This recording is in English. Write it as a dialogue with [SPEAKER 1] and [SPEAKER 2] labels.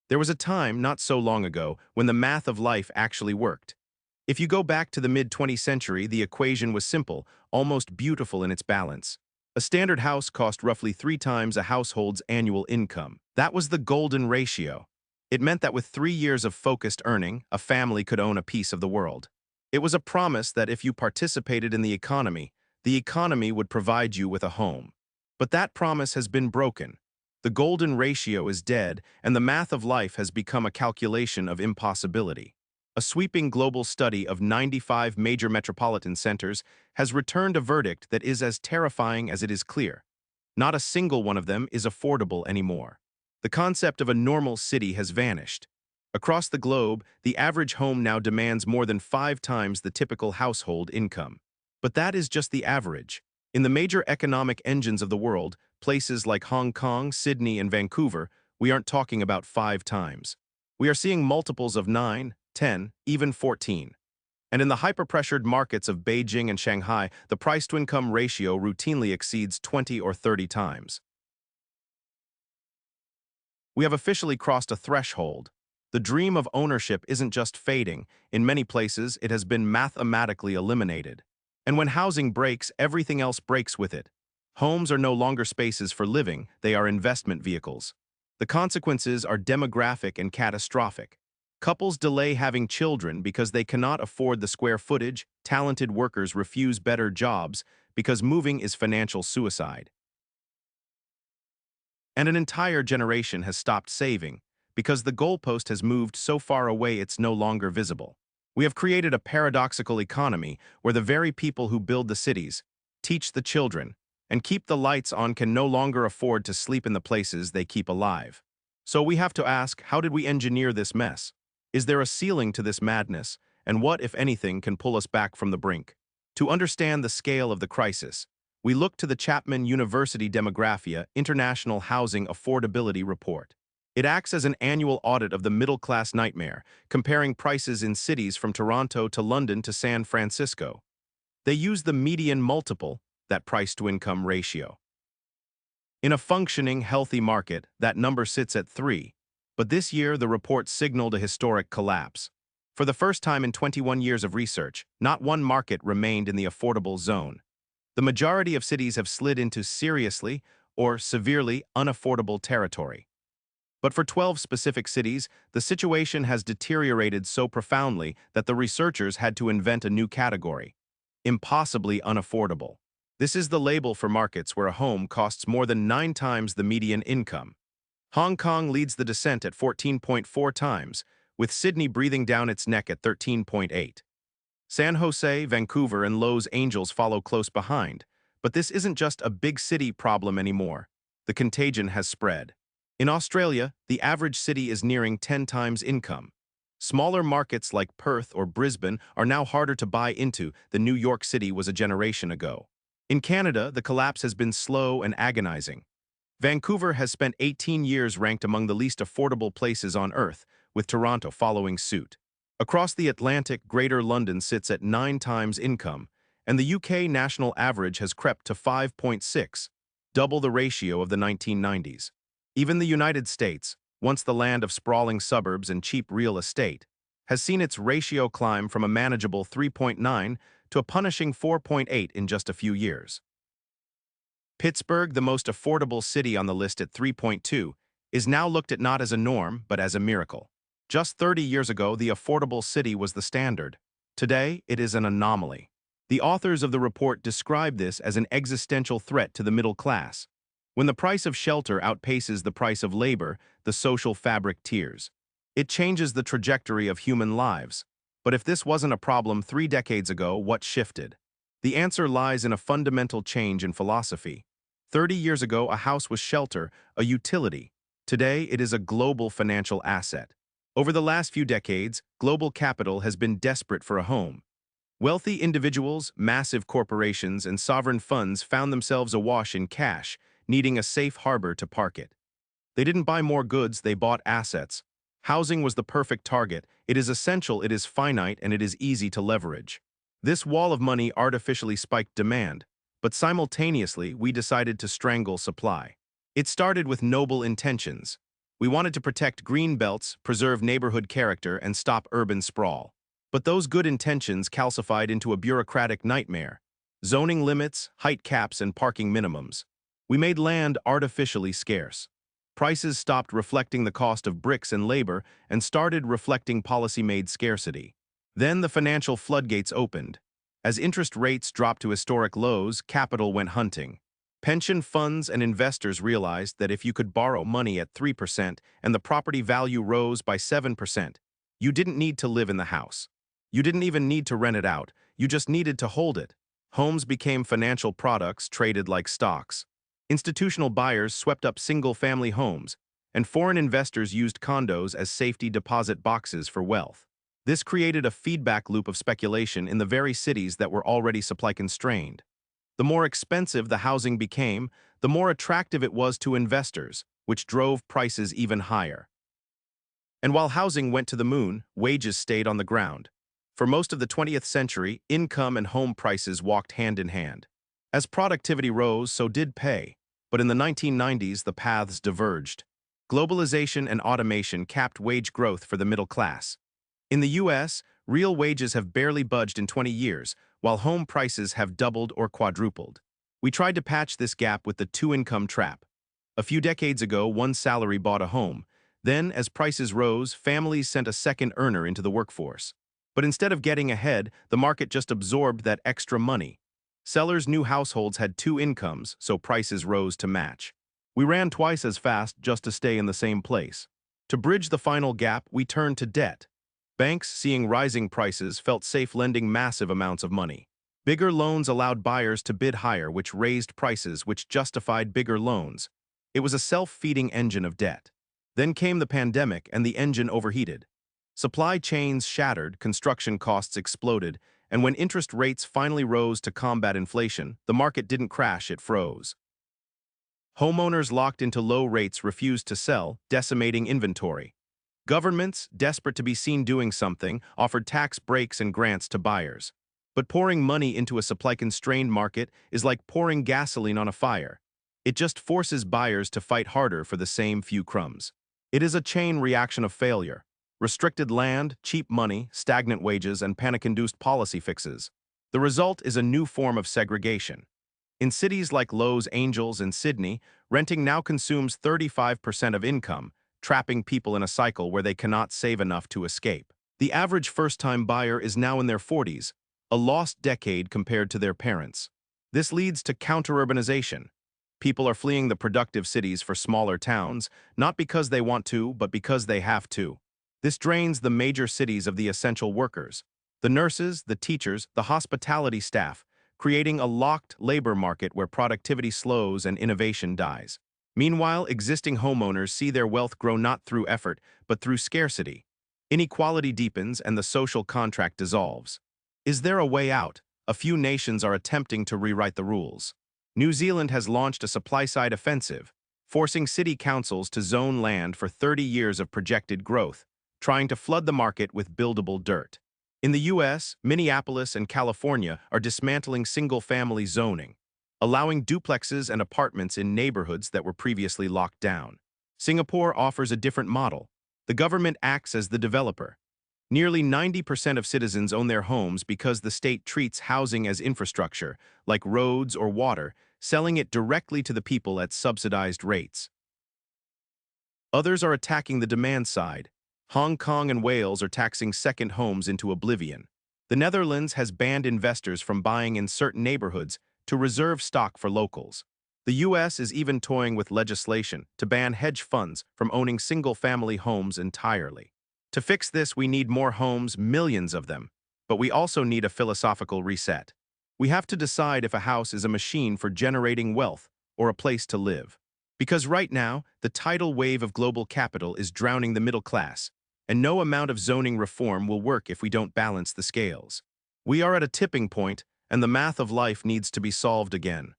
[SPEAKER 1] There was a time, not so long ago, when the math of life actually worked. If you go back to the mid-20th century, the equation was simple, almost beautiful in its balance. A standard house cost roughly 3 times a household's annual income. That was the golden ratio. It meant that with 3 years of focused earning, a family could own a piece of the world. It was a promise that if you participated in the economy would provide you with a home. But that promise has been broken. The golden ratio is dead, and the math of life has become a calculation of impossibility. A sweeping global study of 95 major metropolitan centers has returned a verdict that is as terrifying as it is clear. Not a single one of them is affordable anymore. The concept of a normal city has vanished. Across the globe, the average home now demands more than 5 times the typical household income. But that is just the average. In the major economic engines of the world, places like Hong Kong, Sydney, and Vancouver, we aren't talking about 5 times. We are seeing multiples of 9, 10, even 14. And in the hyper-pressured markets of Beijing and Shanghai, the price-to-income ratio routinely exceeds 20 or 30 times. We have officially crossed a threshold. The dream of ownership isn't just fading. In many places, it has been mathematically eliminated. And when housing breaks, everything else breaks with it. Homes are no longer spaces for living, they are investment vehicles. The consequences are demographic and catastrophic. Couples delay having children because they cannot afford the square footage, talented workers refuse better jobs because moving is financial suicide. And an entire generation has stopped saving because the goalpost has moved so far away it's no longer visible. We have created a paradoxical economy where the very people who build the cities, teach the children, and keep the lights on can no longer afford to sleep in the places they keep alive. So we have to ask, how did we engineer this mess? Is there a ceiling to this madness, and what, if anything, can pull us back from the brink? To understand the scale of the crisis, we look to the Chapman University Demographia International Housing Affordability Report. It acts as an annual audit of the middle-class nightmare, comparing prices in cities from Toronto to London to San Francisco. They use the median multiple, that price-to-income ratio. In a functioning, healthy market, that number sits at 3. But this year, the report signaled a historic collapse. For the first time in 21 years of research, not one market remained in the affordable zone. The majority of cities have slid into seriously or severely unaffordable territory. But for 12 specific cities, the situation has deteriorated so profoundly that the researchers had to invent a new category: impossibly unaffordable. This is the label for markets where a home costs more than 9 times the median income. Hong Kong leads the descent at 14.4 times, with Sydney breathing down its neck at 13.8. San Jose, Vancouver, and Los Angeles follow close behind. But this isn't just a big city problem anymore. The contagion has spread. In Australia, the average city is nearing 10 times income. Smaller markets like Perth or Brisbane are now harder to buy into than New York City was a generation ago. In Canada, the collapse has been slow and agonizing. Vancouver has spent 18 years ranked among the least affordable places on Earth, with Toronto following suit. Across the Atlantic, Greater London sits at 9 times income, and the UK national average has crept to 5.6, double the ratio of the 1990s. Even the United States, once the land of sprawling suburbs and cheap real estate, has seen its ratio climb from a manageable 3.9 to a punishing 4.8 in just a few years. Pittsburgh, the most affordable city on the list at 3.2, is now looked at not as a norm, but as a miracle. Just 30 years ago, the affordable city was the standard. Today, it is an anomaly. The authors of the report describe this as an existential threat to the middle class. When the price of shelter outpaces the price of labor, the social fabric tears. It changes the trajectory of human lives. But if this wasn't a problem 3 decades ago, what shifted? The answer lies in a fundamental change in philosophy. 30 years ago, a house was shelter, a utility. Today, it is a global financial asset. Over the last few decades, global capital has been desperate for a home. Wealthy individuals, massive corporations, and sovereign funds found themselves awash in cash, needing a safe harbor to park it. They didn't buy more goods, they bought assets. Housing was the perfect target. It is essential, it is finite, and it is easy to leverage. This wall of money artificially spiked demand, but simultaneously we decided to strangle supply. It started with noble intentions. We wanted to protect green belts, preserve neighborhood character, and stop urban sprawl. But those good intentions calcified into a bureaucratic nightmare. Zoning limits, height caps, and parking minimums. We made land artificially scarce. Prices stopped reflecting the cost of bricks and labor and started reflecting policy-made scarcity. Then the financial floodgates opened. As interest rates dropped to historic lows, capital went hunting. Pension funds and investors realized that if you could borrow money at 3% and the property value rose by 7%, you didn't need to live in the house. You didn't even need to rent it out, you just needed to hold it. Homes became financial products traded like stocks. Institutional buyers swept up single-family homes, and foreign investors used condos as safety deposit boxes for wealth. This created a feedback loop of speculation in the very cities that were already supply-constrained. The more expensive the housing became, the more attractive it was to investors, which drove prices even higher. And while housing went to the moon, wages stayed on the ground. For most of the 20th century, income and home prices walked hand in hand. As productivity rose, so did pay. But in the 1990s, the paths diverged. Globalization and automation capped wage growth for the middle class. In the US, real wages have barely budged in 20 years, while home prices have doubled or quadrupled. We tried to patch this gap with the two-income trap. A few decades ago, one salary bought a home. Then, as prices rose, families sent a second earner into the workforce. But instead of getting ahead, the market just absorbed that extra money. Sellers knew households had two incomes, so prices rose to match. We ran twice as fast just to stay in the same place. To bridge the final gap, we turned to debt. Banks, seeing rising prices, felt safe lending massive amounts of money. Bigger loans allowed buyers to bid higher, which raised prices, which justified bigger loans. It was a self-feeding engine of debt. Then came the pandemic, and the engine overheated. Supply chains shattered, construction costs exploded, and when interest rates finally rose to combat inflation, the market didn't crash, it froze. Homeowners locked into low rates refused to sell, decimating inventory. Governments, desperate to be seen doing something, offered tax breaks and grants to buyers. But pouring money into a supply-constrained market is like pouring gasoline on a fire. It just forces buyers to fight harder for the same few crumbs. It is a chain reaction of failure. Restricted land, cheap money, stagnant wages, and panic-induced policy fixes. The result is a new form of segregation. In cities like Los Angeles and Sydney, renting now consumes 35% of income, trapping people in a cycle where they cannot save enough to escape. The average first-time buyer is now in their 40s, a lost decade compared to their parents. This leads to counter-urbanization. People are fleeing the productive cities for smaller towns, not because they want to, but because they have to. This drains the major cities of the essential workers, the nurses, the teachers, the hospitality staff, creating a locked labor market where productivity slows and innovation dies. Meanwhile, existing homeowners see their wealth grow not through effort, but through scarcity. Inequality deepens and the social contract dissolves. Is there a way out? A few nations are attempting to rewrite the rules. New Zealand has launched a supply-side offensive, forcing city councils to zone land for 30 years of projected growth, trying to flood the market with buildable dirt. In the US, Minneapolis and California are dismantling single-family zoning, allowing duplexes and apartments in neighborhoods that were previously locked down. Singapore offers a different model. The government acts as the developer. Nearly 90% of citizens own their homes because the state treats housing as infrastructure, like roads or water, selling it directly to the people at subsidized rates. Others are attacking the demand side. Hong Kong and Wales are taxing second homes into oblivion. The Netherlands has banned investors from buying in certain neighborhoods to reserve stock for locals. The US is even toying with legislation to ban hedge funds from owning single-family homes entirely. To fix this, we need more homes, millions of them. But we also need a philosophical reset. We have to decide if a house is a machine for generating wealth or a place to live. Because right now, the tidal wave of global capital is drowning the middle class, and no amount of zoning reform will work if we don't balance the scales. We are at a tipping point, and the math of life needs to be solved again.